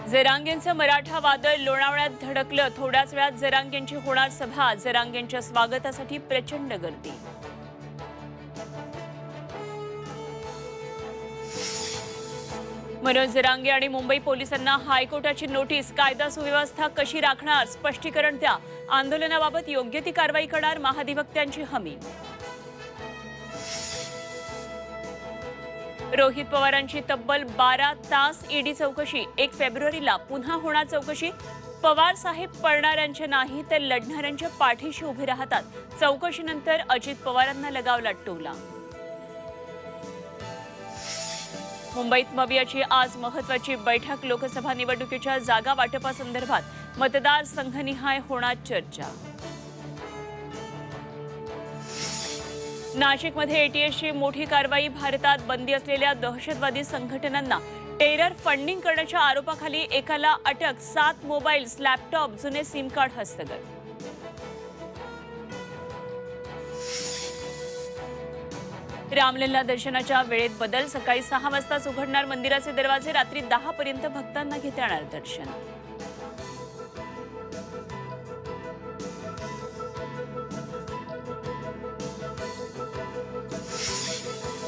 जरांगेंचं मराठा वादळ लोणावळ्यात धडकलं। थोड्याच वेळात जरांगेंची होणार सभा। जरांगेंच्या स्वागतासाठी प्रचंड गर्दी। मनोज जरांगे आणि मुंबई पोलिसांना हायकोर्टाची नोटीस। कायदा सुव्यवस्था कशी राखणार, स्पष्टीकरण द्या। आंदोलनाबाबत योग्य ती कारवाई करणार, महाधिवक्त्यांची हमी। रोहित पवारांची तब्बल 12 तास ईडी चौकशी। 1 फेब्रुवारीला पुन्हा होणार चौकशी। पवार साहेब पळणाऱ्यांच्या नाही तर लढणाऱ्यांच्या पाठीशी उभे राहतात। चौकशीनंतर अजित पवारांना लगावला टोला। मुंबईत मवियाची आज महत्त्वाची बैठक। लोकसभा निवडणुकीच्या जागा वाटपासंदर्भात मतदारसंघनिहाय होणार चर्चा। नाशिकमध्ये एटीएसची मोठी कारवाई। भारतात बंदी असलेल्या दहशतवादी संघटनांना टेरर फंडिंग करण्याच्या आरोपाखाली एकाला अटक। 7 मोबाईल्स, लॅपटॉप, जुने सिम कार्ड हस्तगत। रामलल्ला दर्शनाच्या वेळेत बदल। सकाळी 6 वाजताच उघडणार मंदिराचे दरवाजे। रात्री 10 पर्यंत भक्तांना घेता येणार दर्शन।